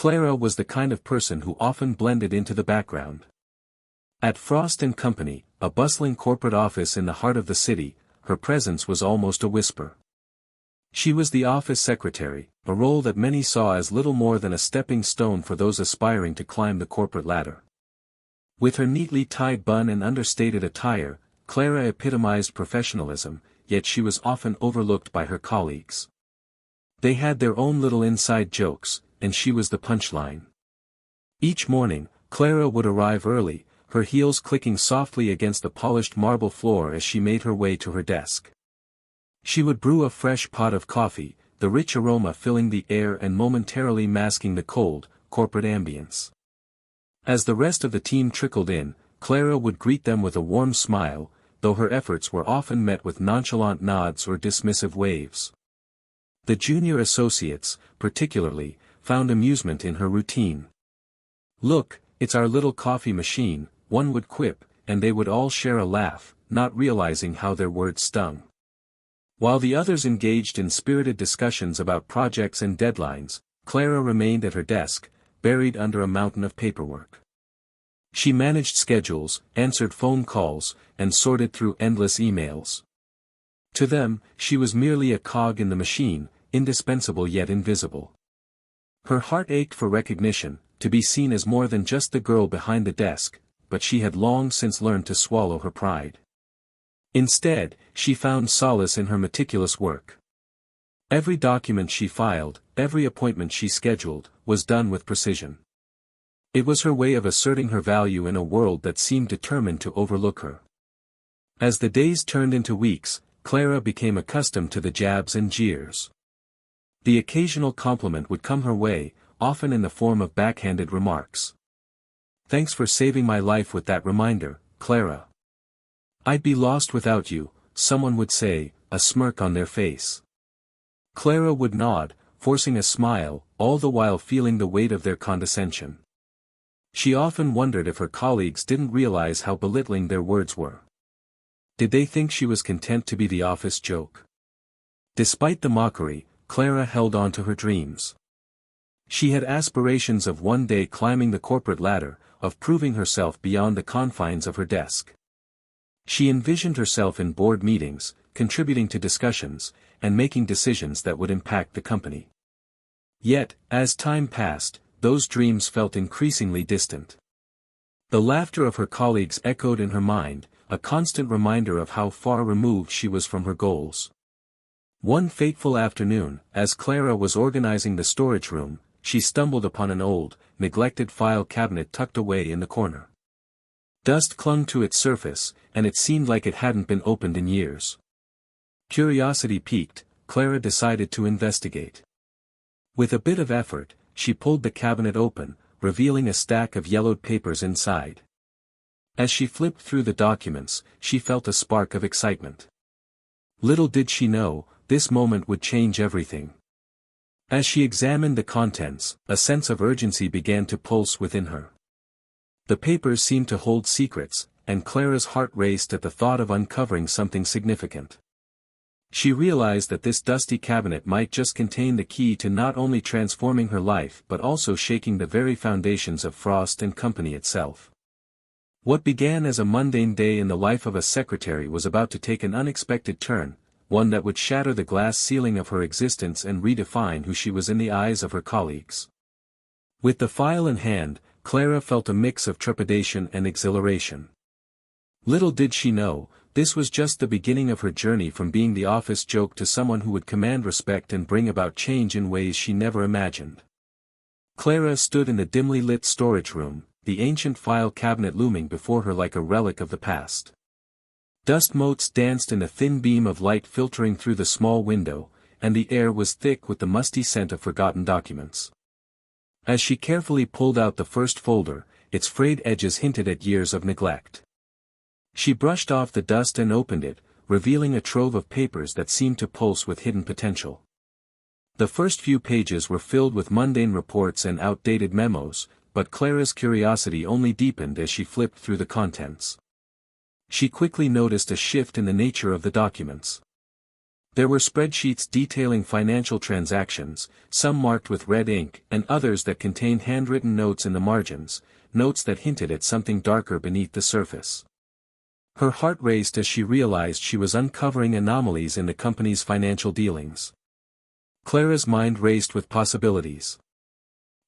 Clara was the kind of person who often blended into the background. At Frost & Company, a bustling corporate office in the heart of the city, her presence was almost a whisper. She was the office secretary, a role that many saw as little more than a stepping stone for those aspiring to climb the corporate ladder. With her neatly tied bun and understated attire, Clara epitomized professionalism, yet she was often overlooked by her colleagues. They had their own little inside jokes, and she was the punchline. Each morning, Clara would arrive early, her heels clicking softly against the polished marble floor as she made her way to her desk. She would brew a fresh pot of coffee, the rich aroma filling the air and momentarily masking the cold, corporate ambience. As the rest of the team trickled in, Clara would greet them with a warm smile, though her efforts were often met with nonchalant nods or dismissive waves. The junior associates, particularly, found amusement in her routine. "Look, it's our little coffee machine," one would quip, and they would all share a laugh, not realizing how their words stung. While the others engaged in spirited discussions about projects and deadlines, Clara remained at her desk, buried under a mountain of paperwork. She managed schedules, answered phone calls, and sorted through endless emails. To them, she was merely a cog in the machine, indispensable yet invisible. Her heart ached for recognition, to be seen as more than just the girl behind the desk, but she had long since learned to swallow her pride. Instead, she found solace in her meticulous work. Every document she filed, every appointment she scheduled, was done with precision. It was her way of asserting her value in a world that seemed determined to overlook her. As the days turned into weeks, Clara became accustomed to the jabs and jeers. The occasional compliment would come her way, often in the form of backhanded remarks. "Thanks for saving my life with that reminder, Clara." "I'd be lost without you," someone would say, a smirk on their face. Clara would nod, forcing a smile, all the while feeling the weight of their condescension. She often wondered if her colleagues didn't realize how belittling their words were. Did they think she was content to be the office joke? Despite the mockery, Clara held on to her dreams. She had aspirations of one day climbing the corporate ladder, of proving herself beyond the confines of her desk. She envisioned herself in board meetings, contributing to discussions, and making decisions that would impact the company. Yet, as time passed, those dreams felt increasingly distant. The laughter of her colleagues echoed in her mind, a constant reminder of how far removed she was from her goals. One fateful afternoon, as Clara was organizing the storage room, she stumbled upon an old, neglected file cabinet tucked away in the corner. Dust clung to its surface, and it seemed like it hadn't been opened in years. Curiosity piqued, Clara decided to investigate. With a bit of effort, she pulled the cabinet open, revealing a stack of yellowed papers inside. As she flipped through the documents, she felt a spark of excitement. Little did she know, this moment would change everything. As she examined the contents, a sense of urgency began to pulse within her. The papers seemed to hold secrets, and Clara's heart raced at the thought of uncovering something significant. She realized that this dusty cabinet might just contain the key to not only transforming her life but also shaking the very foundations of Frost & Company itself. What began as a mundane day in the life of a secretary was about to take an unexpected turn, one that would shatter the glass ceiling of her existence and redefine who she was in the eyes of her colleagues. With the file in hand, Clara felt a mix of trepidation and exhilaration. Little did she know, this was just the beginning of her journey from being the office joke to someone who would command respect and bring about change in ways she never imagined. Clara stood in the dimly lit storage room, the ancient file cabinet looming before her like a relic of the past. Dust motes danced in a thin beam of light filtering through the small window, and the air was thick with the musty scent of forgotten documents. As she carefully pulled out the first folder, its frayed edges hinted at years of neglect. She brushed off the dust and opened it, revealing a trove of papers that seemed to pulse with hidden potential. The first few pages were filled with mundane reports and outdated memos, but Clara's curiosity only deepened as she flipped through the contents. She quickly noticed a shift in the nature of the documents. There were spreadsheets detailing financial transactions, some marked with red ink and others that contained handwritten notes in the margins, notes that hinted at something darker beneath the surface. Her heart raced as she realized she was uncovering anomalies in the company's financial dealings. Clara's mind raced with possibilities.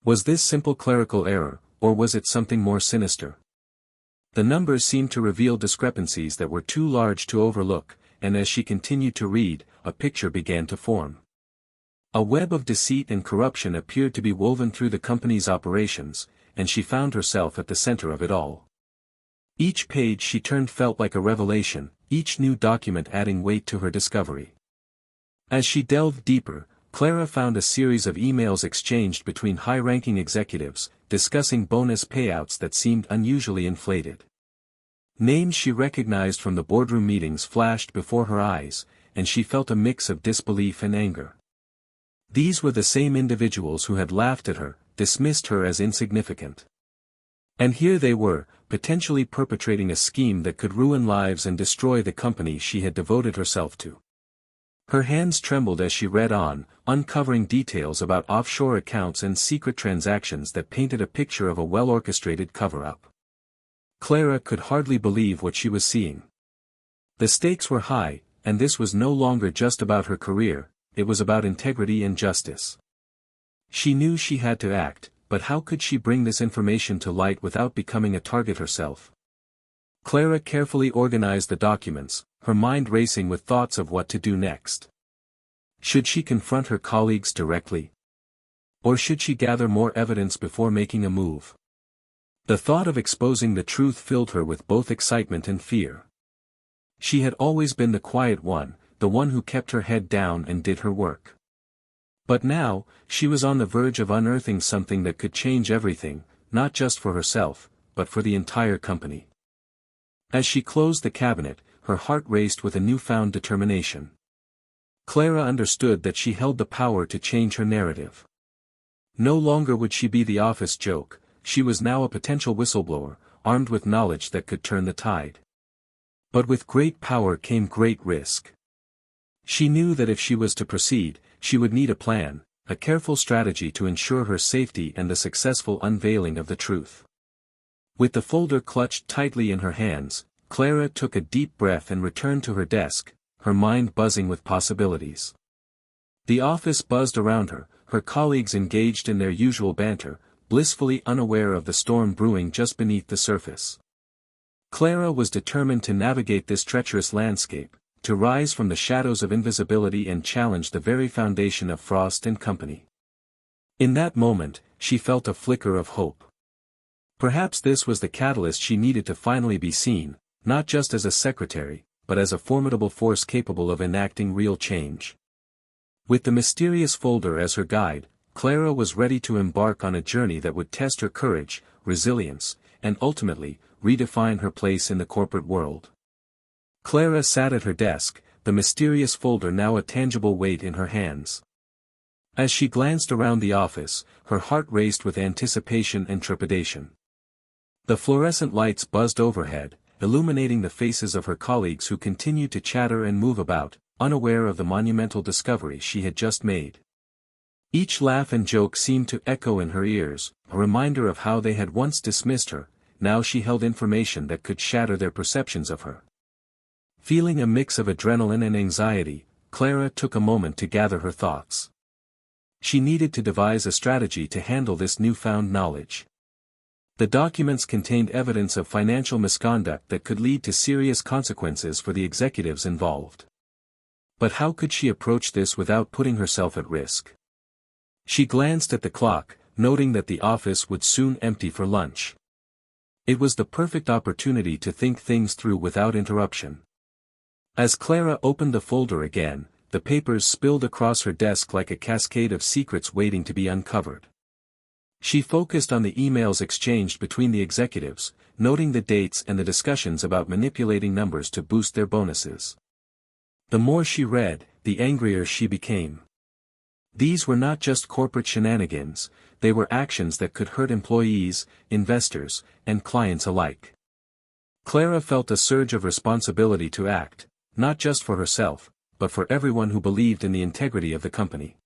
Was this simple clerical error, or was it something more sinister? The numbers seemed to reveal discrepancies that were too large to overlook, and as she continued to read, a picture began to form. A web of deceit and corruption appeared to be woven through the company's operations, and she found herself at the center of it all. Each page she turned felt like a revelation, each new document adding weight to her discovery. As she delved deeper, Clara found a series of emails exchanged between high-ranking executives, discussing bonus payouts that seemed unusually inflated. Names she recognized from the boardroom meetings flashed before her eyes, and she felt a mix of disbelief and anger. These were the same individuals who had laughed at her, dismissed her as insignificant. And here they were, potentially perpetrating a scheme that could ruin lives and destroy the company she had devoted herself to. Her hands trembled as she read on, uncovering details about offshore accounts and secret transactions that painted a picture of a well-orchestrated cover-up. Clara could hardly believe what she was seeing. The stakes were high, and this was no longer just about her career, it was about integrity and justice. She knew she had to act, but how could she bring this information to light without becoming a target herself? Clara carefully organized the documents, her mind racing with thoughts of what to do next. Should she confront her colleagues directly? Or should she gather more evidence before making a move? The thought of exposing the truth filled her with both excitement and fear. She had always been the quiet one, the one who kept her head down and did her work. But now, she was on the verge of unearthing something that could change everything, not just for herself, but for the entire company. As she closed the cabinet, her heart raced with a newfound determination. Clara understood that she held the power to change her narrative. No longer would she be the office joke, she was now a potential whistleblower, armed with knowledge that could turn the tide. But with great power came great risk. She knew that if she was to proceed, she would need a plan, a careful strategy to ensure her safety and the successful unveiling of the truth. With the folder clutched tightly in her hands, Clara took a deep breath and returned to her desk, her mind buzzing with possibilities. The office buzzed around her, her colleagues engaged in their usual banter, blissfully unaware of the storm brewing just beneath the surface. Clara was determined to navigate this treacherous landscape, to rise from the shadows of invisibility and challenge the very foundation of Frost & Company. In that moment, she felt a flicker of hope. Perhaps this was the catalyst she needed to finally be seen, not just as a secretary, but as a formidable force capable of enacting real change. With the mysterious folder as her guide, Clara was ready to embark on a journey that would test her courage, resilience, and ultimately, redefine her place in the corporate world. Clara sat at her desk, the mysterious folder now a tangible weight in her hands. As she glanced around the office, her heart raced with anticipation and trepidation. The fluorescent lights buzzed overhead, illuminating the faces of her colleagues who continued to chatter and move about, unaware of the monumental discovery she had just made. Each laugh and joke seemed to echo in her ears, a reminder of how they had once dismissed her, now she held information that could shatter their perceptions of her. Feeling a mix of adrenaline and anxiety, Clara took a moment to gather her thoughts. She needed to devise a strategy to handle this newfound knowledge. The documents contained evidence of financial misconduct that could lead to serious consequences for the executives involved. But how could she approach this without putting herself at risk? She glanced at the clock, noting that the office would soon empty for lunch. It was the perfect opportunity to think things through without interruption. As Clara opened the folder again, the papers spilled across her desk like a cascade of secrets waiting to be uncovered. She focused on the emails exchanged between the executives, noting the dates and the discussions about manipulating numbers to boost their bonuses. The more she read, the angrier she became. These were not just corporate shenanigans, they were actions that could hurt employees, investors, and clients alike. Clara felt a surge of responsibility to act, not just for herself, but for everyone who believed in the integrity of the company.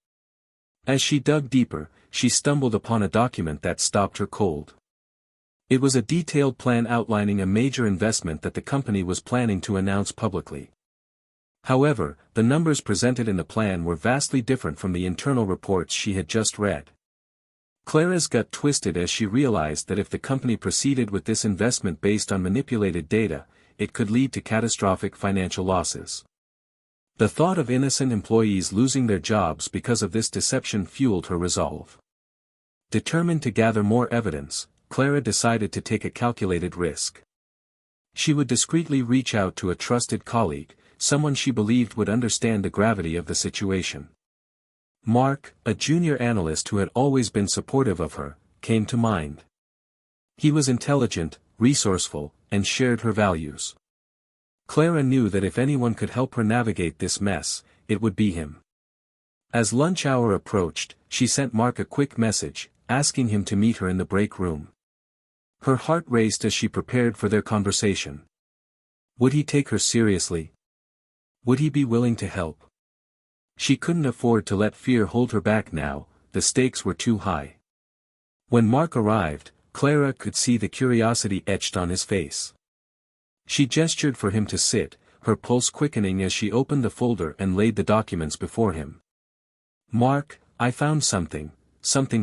As she dug deeper, she stumbled upon a document that stopped her cold. It was a detailed plan outlining a major investment that the company was planning to announce publicly. However, the numbers presented in the plan were vastly different from the internal reports she had just read. Clara's gut twisted as she realized that if the company proceeded with this investment based on manipulated data, it could lead to catastrophic financial losses. The thought of innocent employees losing their jobs because of this deception fueled her resolve. Determined to gather more evidence, Clara decided to take a calculated risk. She would discreetly reach out to a trusted colleague, someone she believed would understand the gravity of the situation. Mark, a junior analyst who had always been supportive of her, came to mind. He was intelligent, resourceful, and shared her values. Clara knew that if anyone could help her navigate this mess, it would be him. As lunch hour approached, she sent Mark a quick message, asking him to meet her in the break room. Her heart raced as she prepared for their conversation. Would he take her seriously? Would he be willing to help? She couldn't afford to let fear hold her back now, the stakes were too high. When Mark arrived, Clara could see the curiosity etched on his face. She gestured for him to sit, her pulse quickening as she opened the folder and laid the documents before him. "Mark, I found something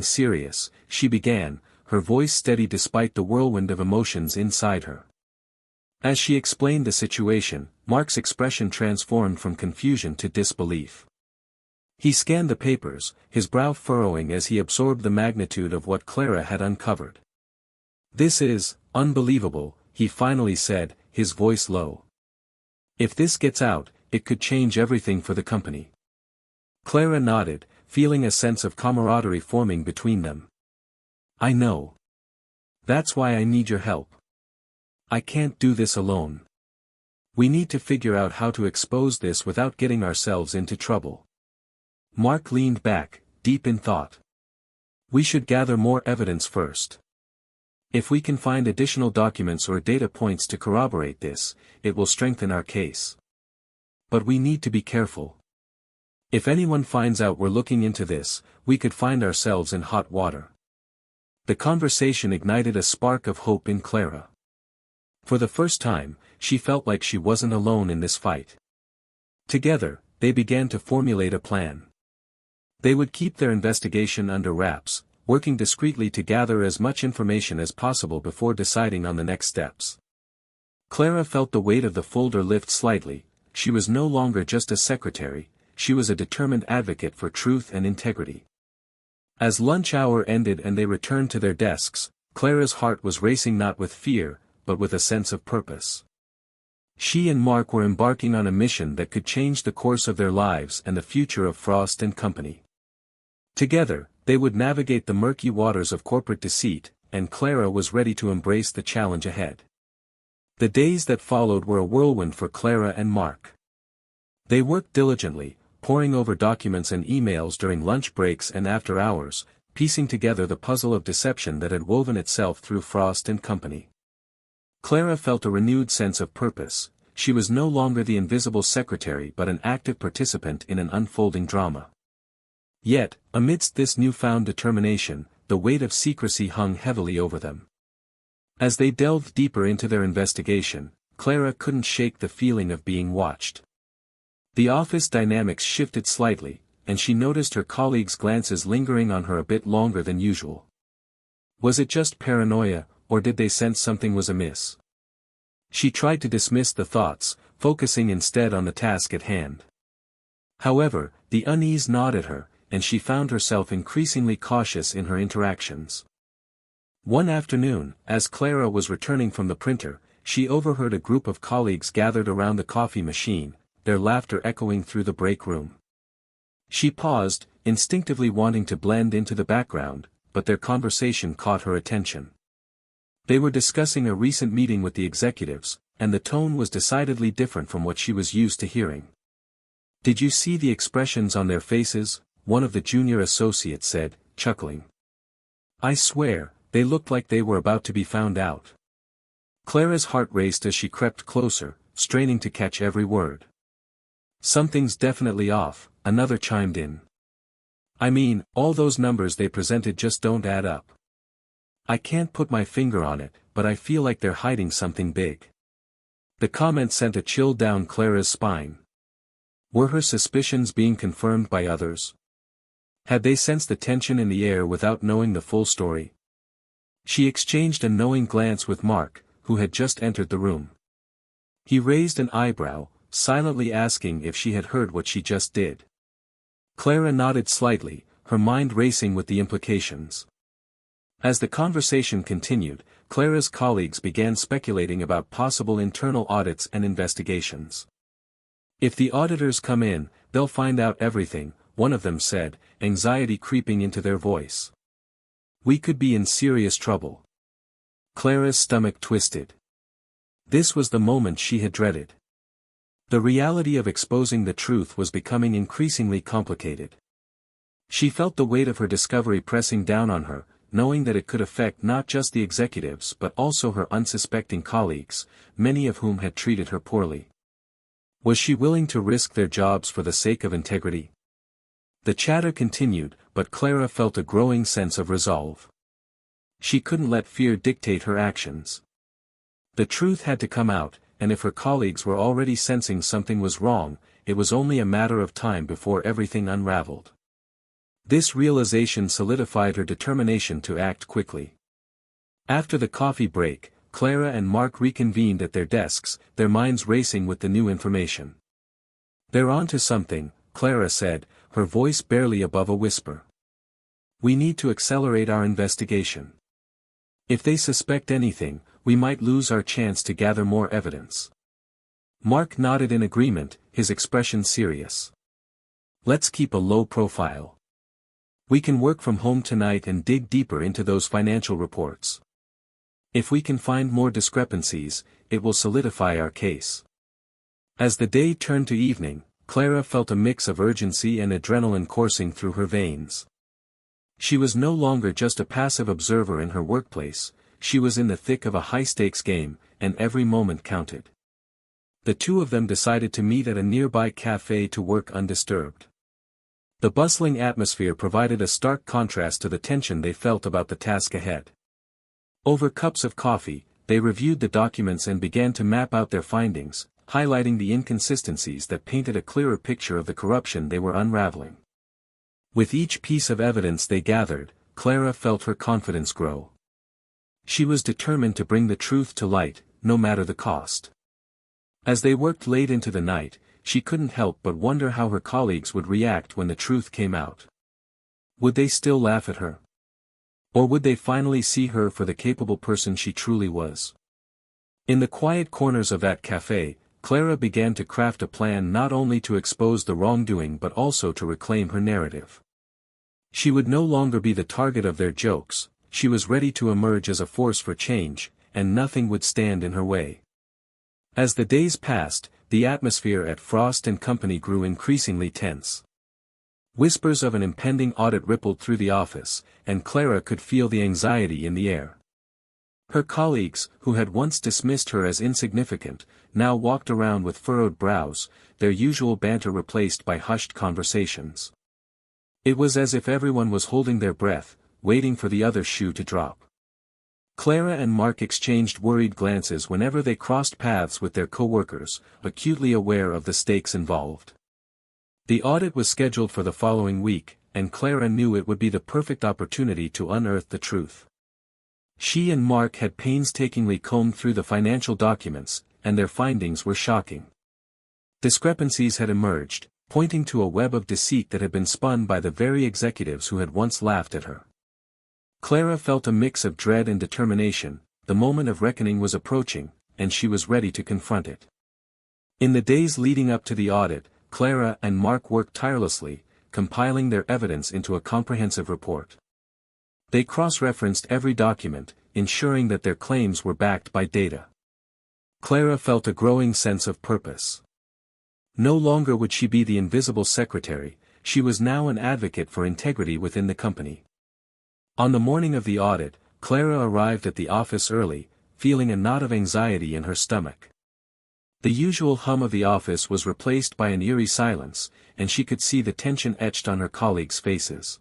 serious," she began, her voice steady despite the whirlwind of emotions inside her. As she explained the situation, Mark's expression transformed from confusion to disbelief. He scanned the papers, his brow furrowing as he absorbed the magnitude of what Clara had uncovered. "This is unbelievable," he finally said, his voice low. "If this gets out, it could change everything for the company." Clara nodded, feeling a sense of camaraderie forming between them. "I know. That's why I need your help. I can't do this alone. We need to figure out how to expose this without getting ourselves into trouble." Mark leaned back, deep in thought. "We should gather more evidence first. If we can find additional documents or data points to corroborate this, it will strengthen our case. But we need to be careful. If anyone finds out we're looking into this, we could find ourselves in hot water." The conversation ignited a spark of hope in Clara. For the first time, she felt like she wasn't alone in this fight. Together, they began to formulate a plan. They would keep their investigation under wraps, working discreetly to gather as much information as possible before deciding on the next steps. Clara felt the weight of the folder lift slightly. She was no longer just a secretary, she was a determined advocate for truth and integrity. As lunch hour ended and they returned to their desks, Clara's heart was racing not with fear, but with a sense of purpose. She and Mark were embarking on a mission that could change the course of their lives and the future of Frost & Company. Together, they would navigate the murky waters of corporate deceit, and Clara was ready to embrace the challenge ahead. The days that followed were a whirlwind for Clara and Mark. They worked diligently, poring over documents and emails during lunch breaks and after hours, piecing together the puzzle of deception that had woven itself through Frost & Company. Clara felt a renewed sense of purpose. She was no longer the invisible secretary but an active participant in an unfolding drama. Yet, amidst this newfound determination, the weight of secrecy hung heavily over them. As they delved deeper into their investigation, Clara couldn't shake the feeling of being watched. The office dynamics shifted slightly, and she noticed her colleagues' glances lingering on her a bit longer than usual. Was it just paranoia, or did they sense something was amiss? She tried to dismiss the thoughts, focusing instead on the task at hand. However, the unease gnawed at her, and she found herself increasingly cautious in her interactions. One afternoon, as Clara was returning from the printer, she overheard a group of colleagues gathered around the coffee machine, their laughter echoing through the break room. She paused, instinctively wanting to blend into the background, but their conversation caught her attention. They were discussing a recent meeting with the executives, and the tone was decidedly different from what she was used to hearing. "Did you see the expressions on their faces?" one of the junior associates said, chuckling. "I swear, they looked like they were about to be found out." Clara's heart raced as she crept closer, straining to catch every word. "Something's definitely off," another chimed in. "I mean, all those numbers they presented just don't add up. I can't put my finger on it, but I feel like they're hiding something big." The comment sent a chill down Clara's spine. Were her suspicions being confirmed by others? Had they sensed the tension in the air without knowing the full story? She exchanged a knowing glance with Mark, who had just entered the room. He raised an eyebrow, silently asking if she had heard what she just did. Clara nodded slightly, her mind racing with the implications. As the conversation continued, Clara's colleagues began speculating about possible internal audits and investigations. "If the auditors come in, they'll find out everything," one of them said, anxiety creeping into their voice. "We could be in serious trouble." Clara's stomach twisted. This was the moment she had dreaded. The reality of exposing the truth was becoming increasingly complicated. She felt the weight of her discovery pressing down on her, knowing that it could affect not just the executives but also her unsuspecting colleagues, many of whom had treated her poorly. Was she willing to risk their jobs for the sake of integrity? The chatter continued, but Clara felt a growing sense of resolve. She couldn't let fear dictate her actions. The truth had to come out, and if her colleagues were already sensing something was wrong, it was only a matter of time before everything unraveled. This realization solidified her determination to act quickly. After the coffee break, Clara and Mark reconvened at their desks, their minds racing with the new information. "They're on to something," Clara said, her voice barely above a whisper. "We need to accelerate our investigation. If they suspect anything, we might lose our chance to gather more evidence." Mark nodded in agreement, his expression serious. "Let's keep a low profile. We can work from home tonight and dig deeper into those financial reports. If we can find more discrepancies, it will solidify our case." As the day turned to evening, Clara felt a mix of urgency and adrenaline coursing through her veins. She was no longer just a passive observer in her workplace, she was in the thick of a high-stakes game, and every moment counted. The two of them decided to meet at a nearby cafe to work undisturbed. The bustling atmosphere provided a stark contrast to the tension they felt about the task ahead. Over cups of coffee, they reviewed the documents and began to map out their findings, highlighting the inconsistencies that painted a clearer picture of the corruption they were unraveling. With each piece of evidence they gathered, Clara felt her confidence grow. She was determined to bring the truth to light, no matter the cost. As they worked late into the night, she couldn't help but wonder how her colleagues would react when the truth came out. Would they still laugh at her? Or would they finally see her for the capable person she truly was? In the quiet corners of that cafe, Clara began to craft a plan not only to expose the wrongdoing but also to reclaim her narrative. She would no longer be the target of their jokes, she was ready to emerge as a force for change, and nothing would stand in her way. As the days passed, the atmosphere at Frost & Company grew increasingly tense. Whispers of an impending audit rippled through the office, and Clara could feel the anxiety in the air. Her colleagues, who had once dismissed her as insignificant, now walked around with furrowed brows, their usual banter replaced by hushed conversations. It was as if everyone was holding their breath, waiting for the other shoe to drop. Clara and Mark exchanged worried glances whenever they crossed paths with their coworkers, acutely aware of the stakes involved. The audit was scheduled for the following week, and Clara knew it would be the perfect opportunity to unearth the truth. She and Mark had painstakingly combed through the financial documents, and their findings were shocking. Discrepancies had emerged, pointing to a web of deceit that had been spun by the very executives who had once laughed at her. Clara felt a mix of dread and determination, the moment of reckoning was approaching, and she was ready to confront it. In the days leading up to the audit, Clara and Mark worked tirelessly, compiling their evidence into a comprehensive report. They cross-referenced every document, ensuring that their claims were backed by data. Clara felt a growing sense of purpose. No longer would she be the invisible secretary, she was now an advocate for integrity within the company. On the morning of the audit, Clara arrived at the office early, feeling a knot of anxiety in her stomach. The usual hum of the office was replaced by an eerie silence, and she could see the tension etched on her colleagues' faces.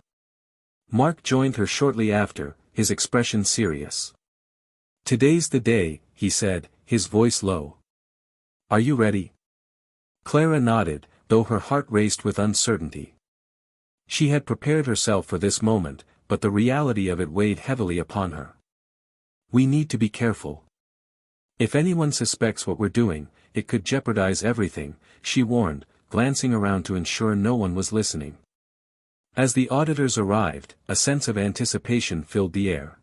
Mark joined her shortly after, his expression serious. "Today's the day," he said, his voice low. "Are you ready?" Clara nodded, though her heart raced with uncertainty. She had prepared herself for this moment, but the reality of it weighed heavily upon her. "We need to be careful. If anyone suspects what we're doing, it could jeopardize everything," she warned, glancing around to ensure no one was listening. As the auditors arrived, a sense of anticipation filled the air.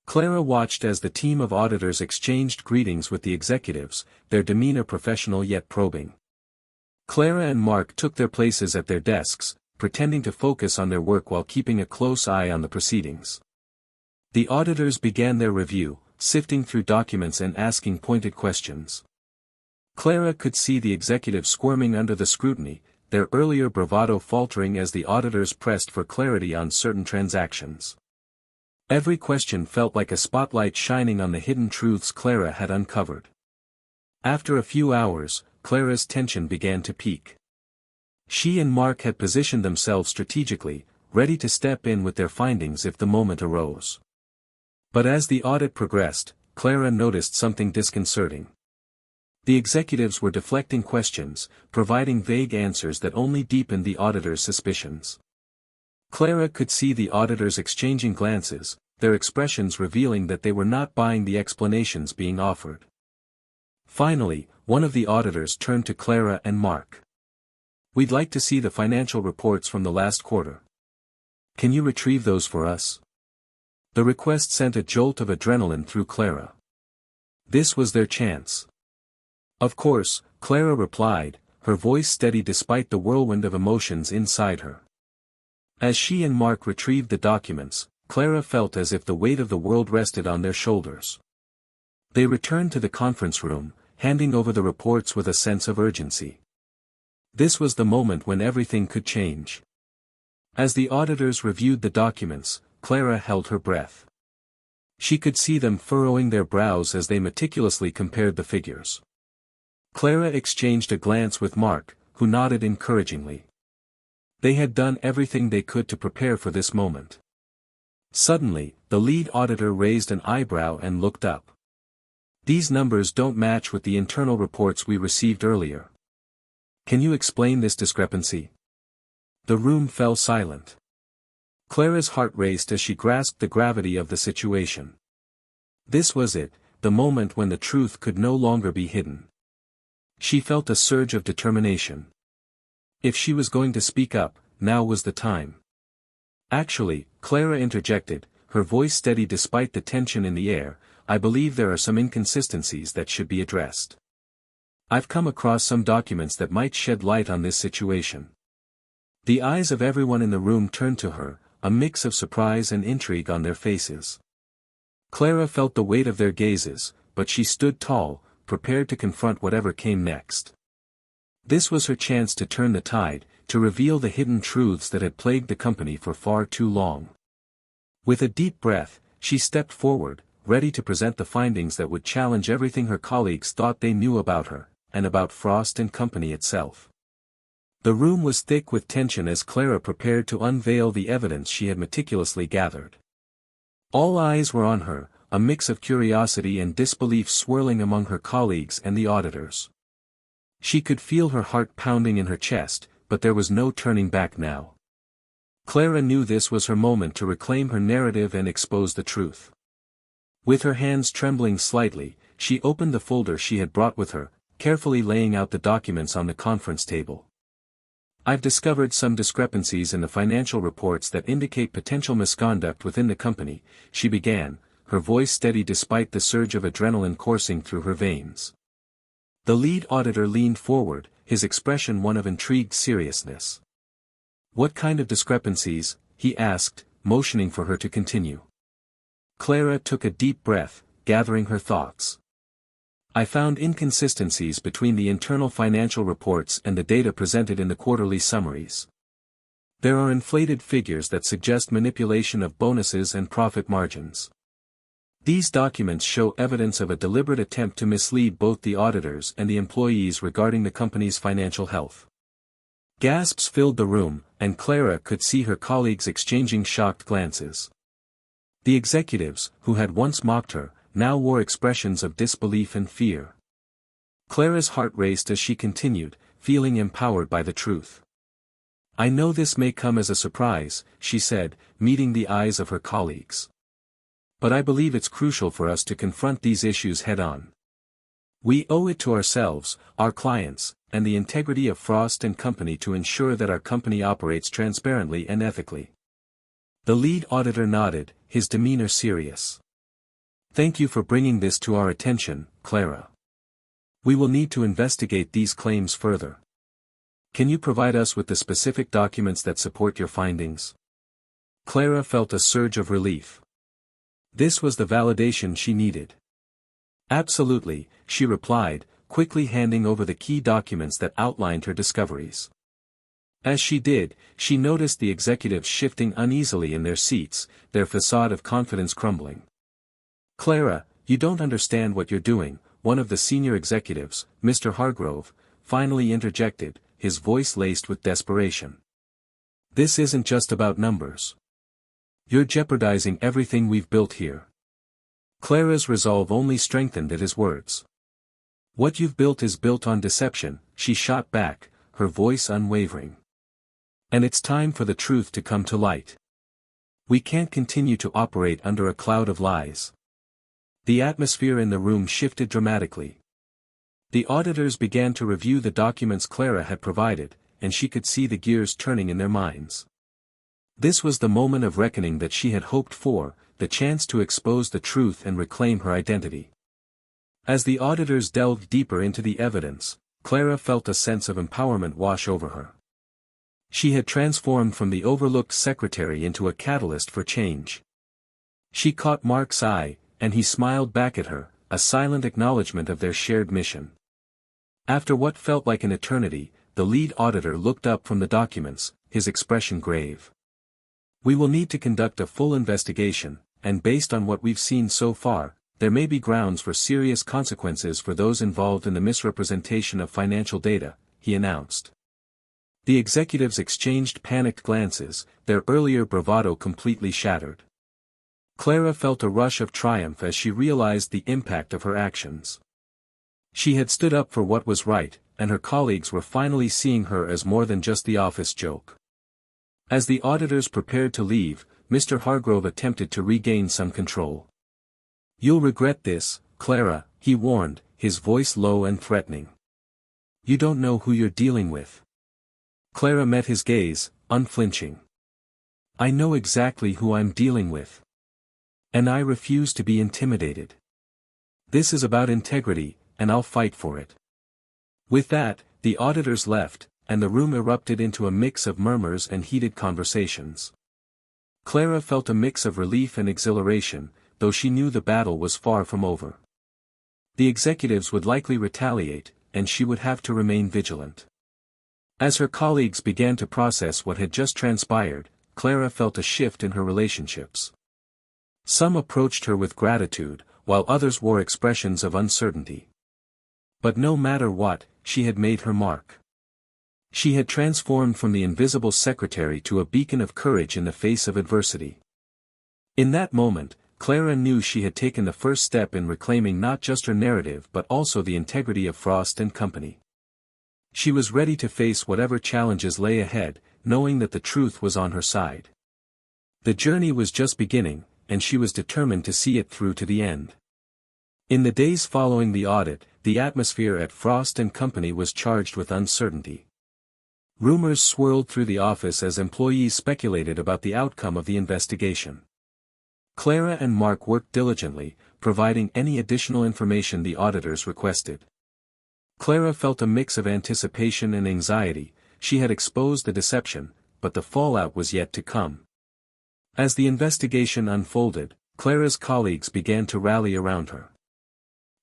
Clara watched as the team of auditors exchanged greetings with the executives, their demeanor professional yet probing. Clara and Mark took their places at their desks, pretending to focus on their work while keeping a close eye on the proceedings. The auditors began their review, sifting through documents and asking pointed questions. Clara could see the executives squirming under the scrutiny, their earlier bravado faltering as the auditors pressed for clarity on certain transactions. Every question felt like a spotlight shining on the hidden truths Clara had uncovered. After a few hours, Clara's tension began to peak. She and Mark had positioned themselves strategically, ready to step in with their findings if the moment arose. But as the audit progressed, Clara noticed something disconcerting. The executives were deflecting questions, providing vague answers that only deepened the auditors' suspicions. Clara could see the auditors exchanging glances, their expressions revealing that they were not buying the explanations being offered. Finally, one of the auditors turned to Clara and Mark. "We'd like to see the financial reports from the last quarter. Can you retrieve those for us?" The request sent a jolt of adrenaline through Clara. This was their chance. "Of course," Clara replied, her voice steady despite the whirlwind of emotions inside her. As she and Mark retrieved the documents, Clara felt as if the weight of the world rested on their shoulders. They returned to the conference room, handing over the reports with a sense of urgency. This was the moment when everything could change. As the auditors reviewed the documents, Clara held her breath. She could see them furrowing their brows as they meticulously compared the figures. Clara exchanged a glance with Mark, who nodded encouragingly. They had done everything they could to prepare for this moment. Suddenly, the lead auditor raised an eyebrow and looked up. "These numbers don't match with the internal reports we received earlier. Can you explain this discrepancy?" The room fell silent. Clara's heart raced as she grasped the gravity of the situation. This was it, the moment when the truth could no longer be hidden. She felt a surge of determination. If she was going to speak up, now was the time. "Actually," Clara interjected, her voice steady despite the tension in the air, "I believe there are some inconsistencies that should be addressed. I've come across some documents that might shed light on this situation." The eyes of everyone in the room turned to her, a mix of surprise and intrigue on their faces. Clara felt the weight of their gazes, but she stood tall, prepared to confront whatever came next. This was her chance to turn the tide, to reveal the hidden truths that had plagued the company for far too long. With a deep breath, she stepped forward, ready to present the findings that would challenge everything her colleagues thought they knew about her, and about Frost & Company itself. The room was thick with tension as Clara prepared to unveil the evidence she had meticulously gathered. All eyes were on her, a mix of curiosity and disbelief swirling among her colleagues and the auditors. She could feel her heart pounding in her chest, but there was no turning back now. Clara knew this was her moment to reclaim her narrative and expose the truth. With her hands trembling slightly, she opened the folder she had brought with her, carefully laying out the documents on the conference table. "I've discovered some discrepancies in the financial reports that indicate potential misconduct within the company," she began, her voice steady despite the surge of adrenaline coursing through her veins. The lead auditor leaned forward, his expression one of intrigued seriousness. "What kind of discrepancies?" he asked, motioning for her to continue. Clara took a deep breath, gathering her thoughts. "I found inconsistencies between the internal financial reports and the data presented in the quarterly summaries. There are inflated figures that suggest manipulation of bonuses and profit margins. These documents show evidence of a deliberate attempt to mislead both the auditors and the employees regarding the company's financial health. Gasps filled the room, and Clara could see her colleagues exchanging shocked glances. The executives, who had once mocked her, now wore expressions of disbelief and fear. Clara's heart raced as she continued, feeling empowered by the truth. "I know this may come as a surprise," she said, meeting the eyes of her colleagues. "But I believe it's crucial for us to confront these issues head-on. We owe it to ourselves, our clients, and the integrity of Frost & Company to ensure that our company operates transparently and ethically." The lead auditor nodded, his demeanor serious. "Thank you for bringing this to our attention, Clara. We will need to investigate these claims further. Can you provide us with the specific documents that support your findings?" Clara felt a surge of relief. This was the validation she needed. "Absolutely," she replied, quickly handing over the key documents that outlined her discoveries. As she did, she noticed the executives shifting uneasily in their seats, their facade of confidence crumbling. "Clara, you don't understand what you're doing," one of the senior executives, Mr. Hargrove, finally interjected, his voice laced with desperation. "This isn't just about numbers. You're jeopardizing everything we've built here." Clara's resolve only strengthened at his words. "What you've built is built on deception," she shot back, her voice unwavering. "And it's time for the truth to come to light. We can't continue to operate under a cloud of lies." The atmosphere in the room shifted dramatically. The auditors began to review the documents Clara had provided, and she could see the gears turning in their minds. This was the moment of reckoning that she had hoped for, the chance to expose the truth and reclaim her identity. As the auditors delved deeper into the evidence, Clara felt a sense of empowerment wash over her. She had transformed from the overlooked secretary into a catalyst for change. She caught Mark's eye, and he smiled back at her, a silent acknowledgement of their shared mission. After what felt like an eternity, the lead auditor looked up from the documents, his expression grave. "We will need to conduct a full investigation, and based on what we've seen so far, there may be grounds for serious consequences for those involved in the misrepresentation of financial data," he announced. The executives exchanged panicked glances, their earlier bravado completely shattered. Clara felt a rush of triumph as she realized the impact of her actions. She had stood up for what was right, and her colleagues were finally seeing her as more than just the office joke. As the auditors prepared to leave, Mr. Hargrove attempted to regain some control. "You'll regret this, Clara," he warned, his voice low and threatening. "You don't know who you're dealing with." Clara met his gaze, unflinching. "I know exactly who I'm dealing with. And I refuse to be intimidated. This is about integrity, and I'll fight for it." With that, the auditors left, and the room erupted into a mix of murmurs and heated conversations. Clara felt a mix of relief and exhilaration, though she knew the battle was far from over. The executives would likely retaliate, and she would have to remain vigilant. As her colleagues began to process what had just transpired, Clara felt a shift in her relationships. Some approached her with gratitude, while others wore expressions of uncertainty. But no matter what, she had made her mark. She had transformed from the invisible secretary to a beacon of courage in the face of adversity. In that moment, Clara knew she had taken the first step in reclaiming not just her narrative but also the integrity of Frost & Company. She was ready to face whatever challenges lay ahead, knowing that the truth was on her side. The journey was just beginning, and she was determined to see it through to the end. In the days following the audit, the atmosphere at Frost & Company was charged with uncertainty. Rumors swirled through the office as employees speculated about the outcome of the investigation. Clara and Mark worked diligently, providing any additional information the auditors requested. Clara felt a mix of anticipation and anxiety. She had exposed the deception, but the fallout was yet to come. As the investigation unfolded, Clara's colleagues began to rally around her.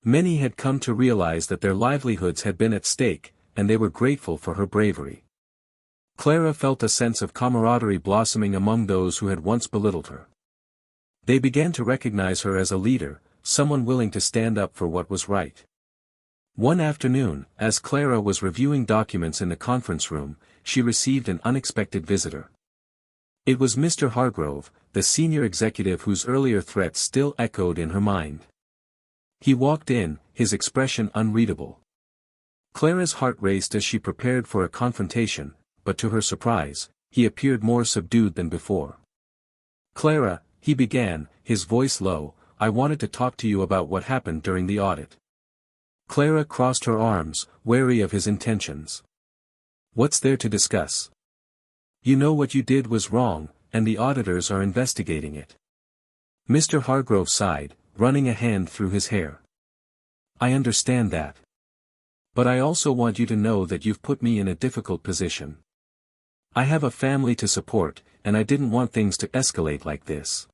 Many had come to realize that their livelihoods had been at stake, and they were grateful for her bravery. Clara felt a sense of camaraderie blossoming among those who had once belittled her. They began to recognize her as a leader, someone willing to stand up for what was right. One afternoon, as Clara was reviewing documents in the conference room, she received an unexpected visitor. It was Mr. Hargrove, the senior executive whose earlier threats still echoed in her mind. He walked in, his expression unreadable. Clara's heart raced as she prepared for a confrontation, but to her surprise, he appeared more subdued than before. "Clara," he began, his voice low, "I wanted to talk to you about what happened during the audit." Clara crossed her arms, wary of his intentions. "What's there to discuss? You know what you did was wrong, and the auditors are investigating it." Mr. Hargrove sighed, running a hand through his hair. "I understand that. But I also want you to know that you've put me in a difficult position. I have a family to support, and I didn't want things to escalate like this."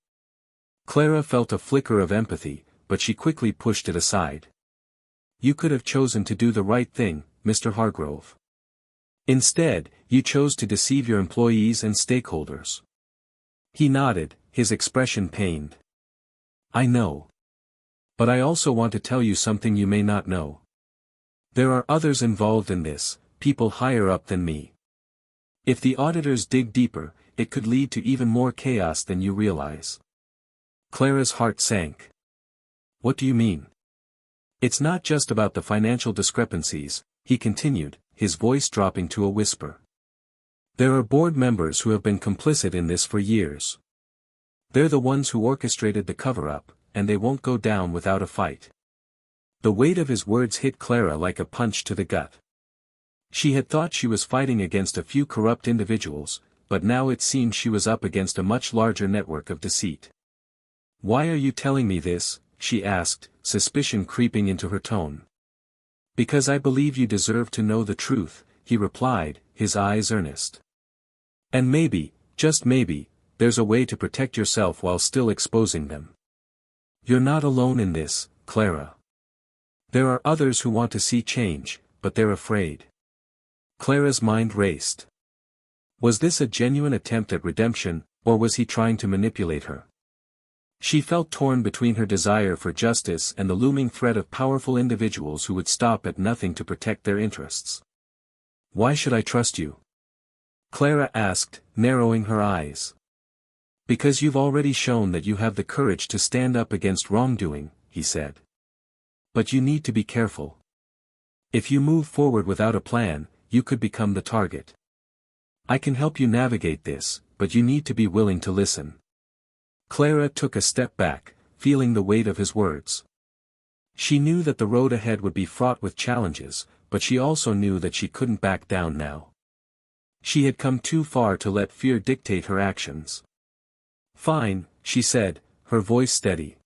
Clara felt a flicker of empathy, but she quickly pushed it aside. "You could have chosen to do the right thing, Mr. Hargrove. Instead, you chose to deceive your employees and stakeholders." He nodded, his expression pained. "I know. But I also want to tell you something you may not know. There are others involved in this, people higher up than me. If the auditors dig deeper, it could lead to even more chaos than you realize." Clara's heart sank. "What do you mean?" "It's not just about the financial discrepancies," he continued, his voice dropping to a whisper. "There are board members who have been complicit in this for years. They're the ones who orchestrated the cover-up, and they won't go down without a fight." The weight of his words hit Clara like a punch to the gut. She had thought she was fighting against a few corrupt individuals, but now it seemed she was up against a much larger network of deceit. "Why are you telling me this?" she asked, suspicion creeping into her tone. "Because I believe you deserve to know the truth," he replied, his eyes earnest. "And maybe, just maybe, there's a way to protect yourself while still exposing them. You're not alone in this, Clara. There are others who want to see change, but they're afraid." Clara's mind raced. Was this a genuine attempt at redemption, or was he trying to manipulate her? She felt torn between her desire for justice and the looming threat of powerful individuals who would stop at nothing to protect their interests. "Why should I trust you?" Clara asked, narrowing her eyes. "Because you've already shown that you have the courage to stand up against wrongdoing," he said. "But you need to be careful. If you move forward without a plan, you could become the target. I can help you navigate this, but you need to be willing to listen." Clara took a step back, feeling the weight of his words. She knew that the road ahead would be fraught with challenges, but she also knew that she couldn't back down now. She had come too far to let fear dictate her actions. "Fine," she said, her voice steady.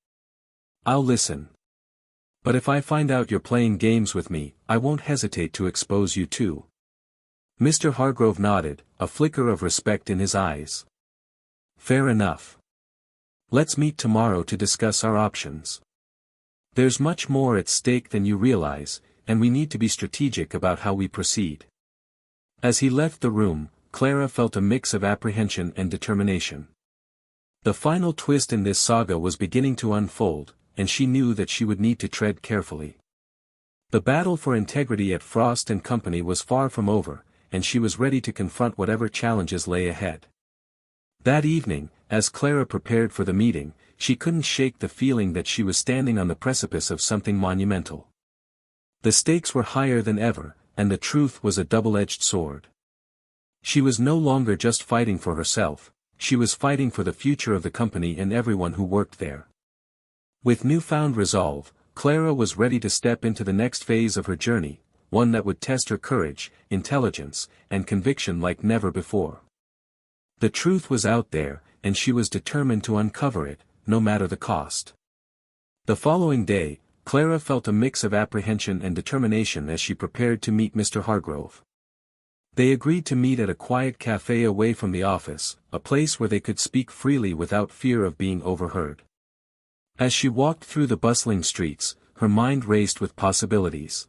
"I'll listen. But if I find out you're playing games with me, I won't hesitate to expose you too." Mr. Hargrove nodded, a flicker of respect in his eyes. "Fair enough. Let's meet tomorrow to discuss our options. There's much more at stake than you realize, and we need to be strategic about how we proceed." As he left the room, Clara felt a mix of apprehension and determination. The final twist in this saga was beginning to unfold, and she knew that she would need to tread carefully. The battle for integrity at Frost & Company was far from over, and she was ready to confront whatever challenges lay ahead. That evening, as Clara prepared for the meeting, she couldn't shake the feeling that she was standing on the precipice of something monumental. The stakes were higher than ever, and the truth was a double-edged sword. She was no longer just fighting for herself, she was fighting for the future of the company and everyone who worked there. With newfound resolve, Clara was ready to step into the next phase of her journey, one that would test her courage, intelligence, and conviction like never before. The truth was out there, and she was determined to uncover it, no matter the cost. The following day, Clara felt a mix of apprehension and determination as she prepared to meet Mr. Hargrove. They agreed to meet at a quiet cafe away from the office, a place where they could speak freely without fear of being overheard. As she walked through the bustling streets, her mind raced with possibilities.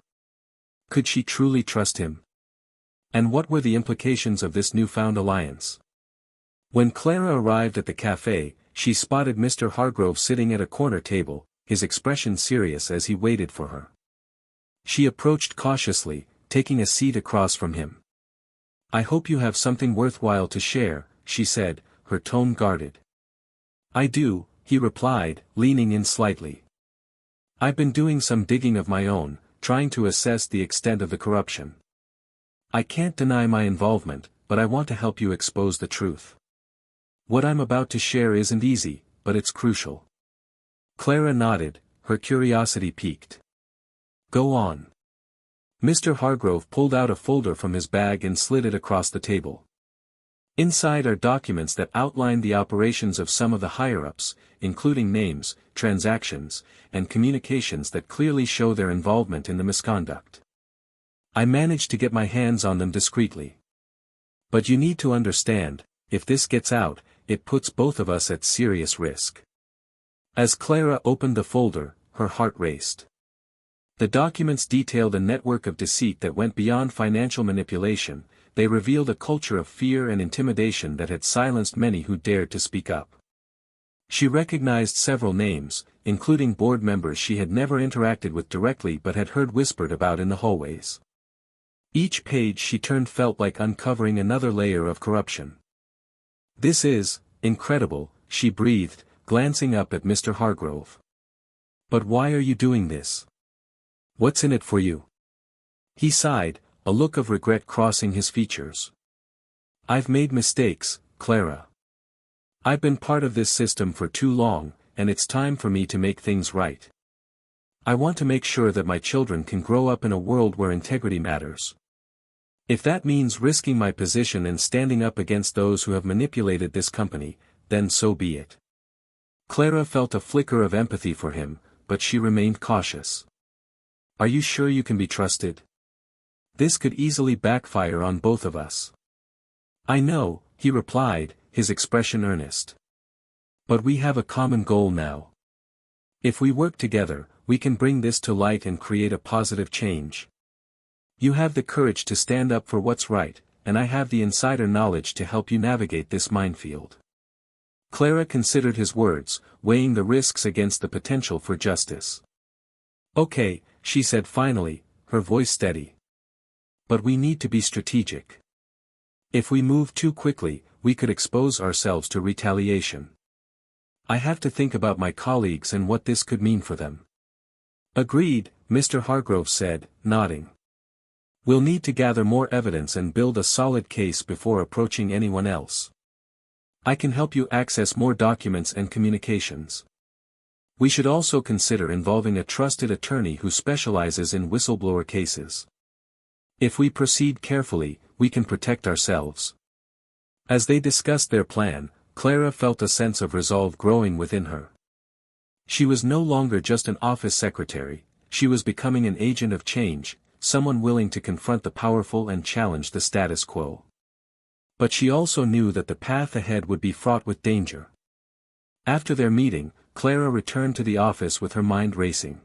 Could she truly trust him? And what were the implications of this newfound alliance? When Clara arrived at the cafe, she spotted Mr. Hargrove sitting at a corner table, his expression serious as he waited for her. She approached cautiously, taking a seat across from him. "I hope you have something worthwhile to share," she said, her tone guarded. "I do," he replied, leaning in slightly. "I've been doing some digging of my own, trying to assess the extent of the corruption. I can't deny my involvement, but I want to help you expose the truth. What I'm about to share isn't easy, but it's crucial." Clara nodded, her curiosity piqued. "Go on." Mr. Hargrove pulled out a folder from his bag and slid it across the table. Inside are documents that outline the operations of some of the higher-ups, including names, transactions, and communications that clearly show their involvement in the misconduct. I managed to get my hands on them discreetly. But you need to understand, if this gets out, it puts both of us at serious risk. As Clara opened the folder, her heart raced. The documents detailed a network of deceit that went beyond financial manipulation. They revealed a culture of fear and intimidation that had silenced many who dared to speak up. She recognized several names, including board members she had never interacted with directly but had heard whispered about in the hallways. Each page she turned felt like uncovering another layer of corruption. "This is incredible," she breathed, glancing up at Mr. Hargrove. "But why are you doing this? What's in it for you?" He sighed, a look of regret crossing his features. "I've made mistakes, Clara. I've been part of this system for too long, and it's time for me to make things right. I want to make sure that my children can grow up in a world where integrity matters. If that means risking my position and standing up against those who have manipulated this company, then so be it." Clara felt a flicker of empathy for him, but she remained cautious. "Are you sure you can be trusted? This could easily backfire on both of us." "I know," he replied, his expression earnest. "But we have a common goal now. If we work together, we can bring this to light and create a positive change. You have the courage to stand up for what's right, and I have the insider knowledge to help you navigate this minefield." Clara considered his words, weighing the risks against the potential for justice. "Okay," she said finally, her voice steady. "But we need to be strategic. If we move too quickly, we could expose ourselves to retaliation. I have to think about my colleagues and what this could mean for them." "Agreed," Mr. Hargrove said, nodding. "We'll need to gather more evidence and build a solid case before approaching anyone else. I can help you access more documents and communications. We should also consider involving a trusted attorney who specializes in whistleblower cases. If we proceed carefully, we can protect ourselves." As they discussed their plan, Clara felt a sense of resolve growing within her. She was no longer just an office secretary, she was becoming an agent of change, someone willing to confront the powerful and challenge the status quo. But she also knew that the path ahead would be fraught with danger. After their meeting, Clara returned to the office with her mind racing.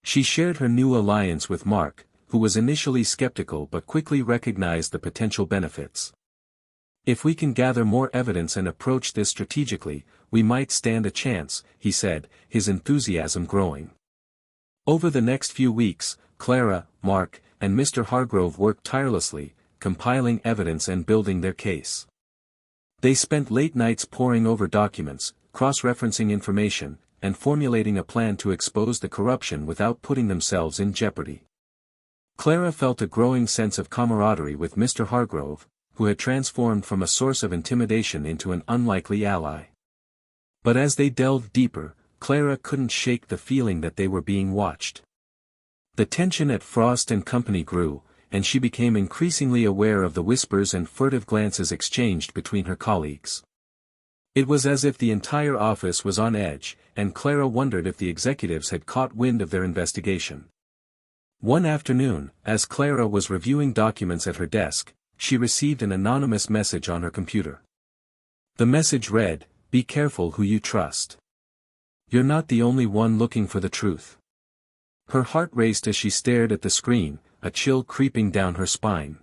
She shared her new alliance with Mark, who was initially skeptical but quickly recognized the potential benefits. "If we can gather more evidence and approach this strategically, we might stand a chance," he said, his enthusiasm growing. Over the next few weeks, Clara, Mark, and Mr. Hargrove worked tirelessly, compiling evidence and building their case. They spent late nights poring over documents, cross-referencing information, and formulating a plan to expose the corruption without putting themselves in jeopardy. Clara felt a growing sense of camaraderie with Mr. Hargrove, who had transformed from a source of intimidation into an unlikely ally. But as they delved deeper, Clara couldn't shake the feeling that they were being watched. The tension at Frost & Company grew, and she became increasingly aware of the whispers and furtive glances exchanged between her colleagues. It was as if the entire office was on edge, and Clara wondered if the executives had caught wind of their investigation. One afternoon, as Clara was reviewing documents at her desk, she received an anonymous message on her computer. The message read, "Be careful who you trust. You're not the only one looking for the truth." Her heart raced as she stared at the screen, a chill creeping down her spine.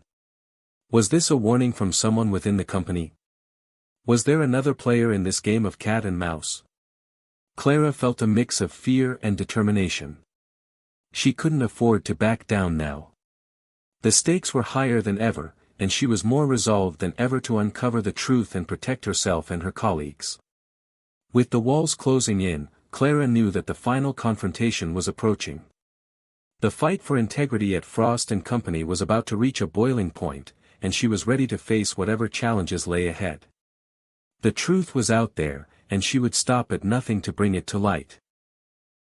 Was this a warning from someone within the company? Was there another player in this game of cat and mouse? Clara felt a mix of fear and determination. She couldn't afford to back down now. The stakes were higher than ever, and she was more resolved than ever to uncover the truth and protect herself and her colleagues. With the walls closing in, Clara knew that the final confrontation was approaching. The fight for integrity at Frost & Company was about to reach a boiling point, and she was ready to face whatever challenges lay ahead. The truth was out there, and she would stop at nothing to bring it to light.